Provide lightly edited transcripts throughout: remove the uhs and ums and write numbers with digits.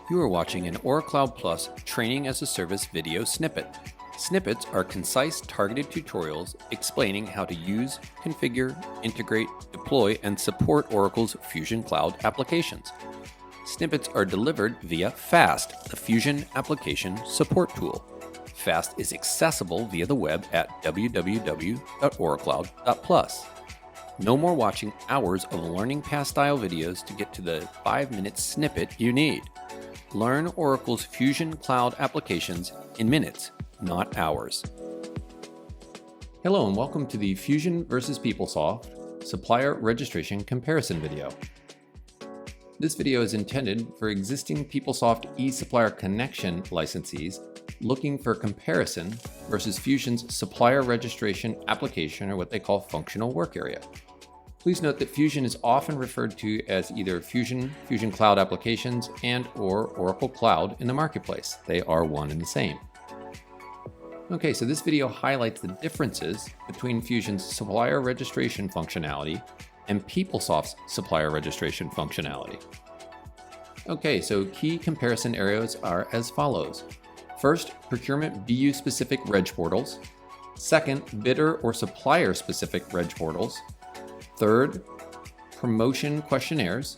You are watching an ORACLOUD Plus Training as a Service video snippet. Snippets are concise, targeted tutorials explaining how to use, configure, integrate, deploy, and support Oracle's Fusion Cloud applications. Snippets are delivered via FAST, the Fusion Application Support Tool. FAST is accessible via the web at www.oracloud.plus. No more watching hours of Learning Path style videos to get to the 5-minute snippet you need. Learn Oracle's Fusion Cloud applications in minutes, not hours. Hello and welcome to the Fusion versus PeopleSoft Supplier Registration Comparison video. This video is intended for existing PeopleSoft eSupplier Connection licensees looking for comparison versus Fusion's Supplier Registration Application, or what they call Functional Work Area. Please note that Fusion is often referred to as either Fusion Cloud Applications, and/or Oracle Cloud in the marketplace. They are one and the same. Okay, so this video highlights the differences between Fusion's supplier registration functionality and PeopleSoft's supplier registration functionality. Okay, so key comparison areas are as follows. First, procurement BU-specific reg portals. Second, bidder or supplier-specific reg portals. Third, promotion questionnaires.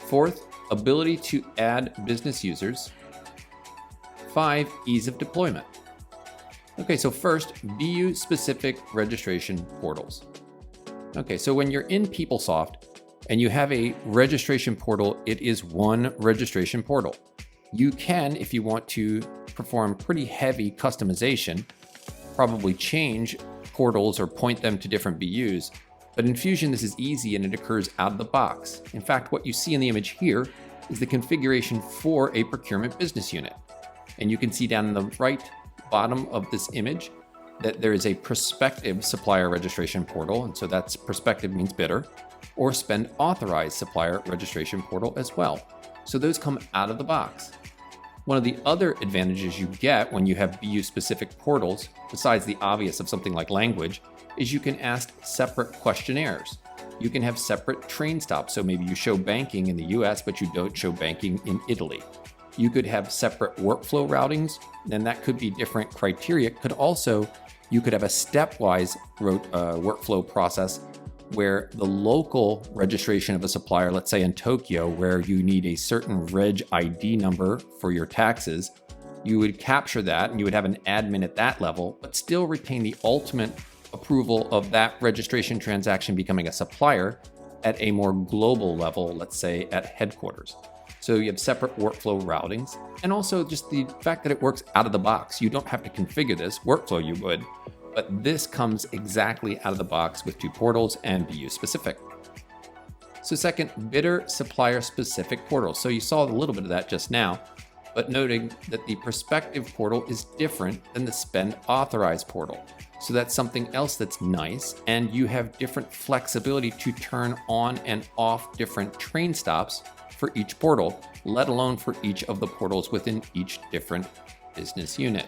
Fourth, ability to add business users. 5, ease of deployment. Okay, so first, BU-specific registration portals. Okay, so when you're in PeopleSoft and you have a registration portal, it is one registration portal. You can, if you want to perform pretty heavy customization, probably change portals or point them to different BUs. But in Fusion, this is easy and it occurs out of the box. In fact, what you see in the image here is the configuration for a procurement business unit. And you can see down in the right bottom of this image that there is a prospective supplier registration portal. And so that's prospective means bidder, or spend authorized supplier registration portal as well. So those come out of the box. One of the other advantages you get when you have BU-specific portals, besides the obvious of something like language, is you can ask separate questionnaires. You can have separate train stops. So maybe you show banking in the US, but you don't show banking in Italy. You could have separate workflow routings, and that could be different criteria. You could have a stepwise workflow process where the local registration of a supplier, let's say in Tokyo, where you need a certain reg ID number for your taxes, you would capture that and you would have an admin at that level, but still retain the ultimate approval of that registration transaction becoming a supplier at a more global level, let's say at headquarters. So you have separate workflow routings, and also just the fact that it works out of the box. You don't have to configure this. Workflow you would, but this comes exactly out of the box with 2 portals and BU specific. So second, bidder supplier specific portals. So you saw a little bit of that just now, but noting that the prospective portal is different than the spend authorized portal. So that's something else that's nice, and you have different flexibility to turn on and off different train stops for each portal, let alone for each of the portals within each different business unit.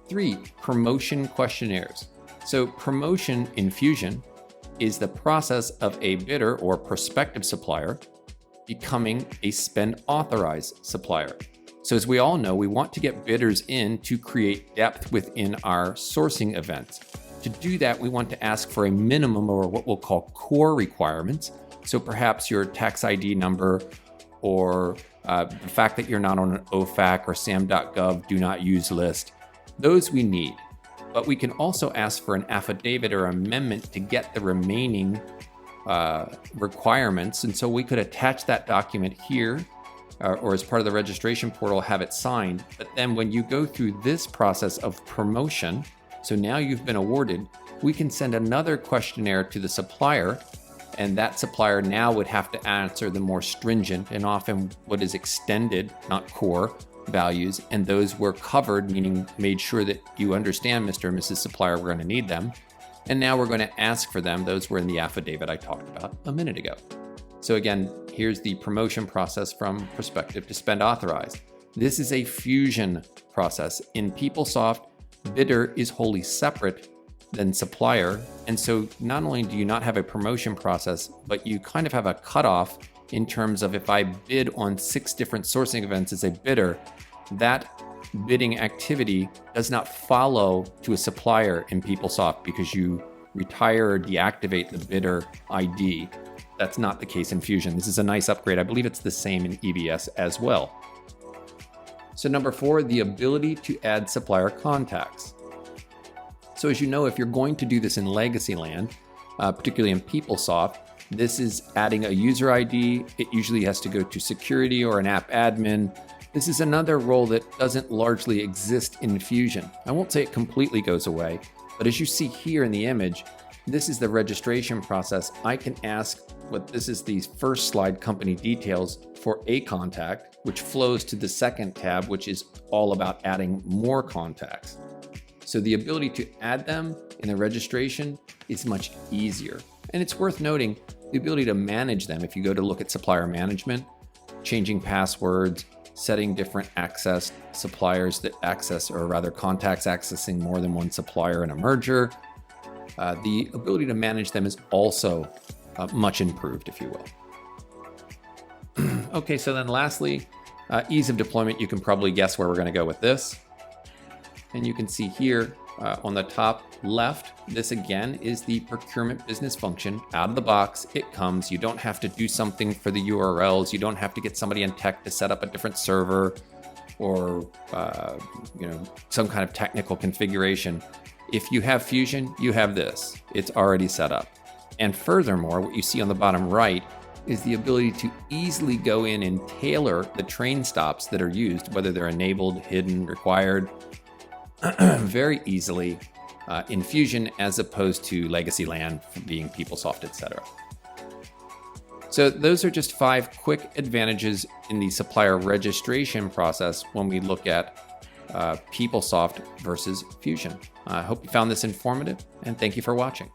3, promotion questionnaires. So promotion in Fusion is the process of a bidder or prospective supplier becoming a spend authorized supplier. So as we all know, we want to get bidders in to create depth within our sourcing events. To do that, we want to ask for a minimum, or what we'll call core requirements. So perhaps your tax ID number, or the fact that you're not on an OFAC or SAM.gov do not use list. Those we need. But we can also ask for an affidavit or amendment to get the remaining requirements. And so we could attach that document here, or as part of the registration portal, have it signed. But then when you go through this process of promotion, so now you've been awarded, we can send another questionnaire to the supplier, and that supplier now would have to answer the more stringent and often what is extended, not core, values. And those were covered, meaning made sure that you understand, Mr. and Mrs. Supplier, we're going to need them. And now we're going to ask for them. Those were in the affidavit I talked about a minute ago. So again, here's the promotion process from prospective to spend authorized. This is a Fusion process. In PeopleSoft, bidder is wholly separate than supplier. And so not only do you not have a promotion process, but you kind of have a cutoff in terms of if I bid on 6 different sourcing events as a bidder, that bidding activity does not follow to a supplier in PeopleSoft because you retire or deactivate the bidder ID. That's not the case in Fusion. This is a nice upgrade. I believe it's the same in EBS as well. So number 4, the ability to add supplier contacts. So as you know, if you're going to do this in legacy land, particularly in PeopleSoft, this is adding a user ID. It usually has to go to security or an app admin. This is another role that doesn't largely exist in Fusion. I won't say it completely goes away, but as you see here in the image, this is the registration process. I can ask this is the first slide, company details, for a contact, which flows to the second tab, which is all about adding more contacts. So the ability to add them in the registration is much easier. And it's worth noting the ability to manage them. If you go to look at supplier management, changing passwords, setting different access suppliers that access, or rather contacts accessing more than one supplier in a merger. The ability to manage them is also much improved, if you will. Okay, so then lastly, ease of deployment. You can probably guess where we're going to go with this. And you can see here on the top left, this again is the procurement business function. Out of the box, it comes. You don't have to do something for the URLs. You don't have to get somebody in tech to set up a different server or some kind of technical configuration. If you have Fusion, you have this. It's already set up. And furthermore, what you see on the bottom right is the ability to easily go in and tailor the train stops that are used, whether they're enabled, hidden, required, very easily in Fusion as opposed to legacy land being PeopleSoft, etc. So those are just 5 quick advantages in the supplier registration process when we look at PeopleSoft versus Fusion. I hope you found this informative, and thank you for watching.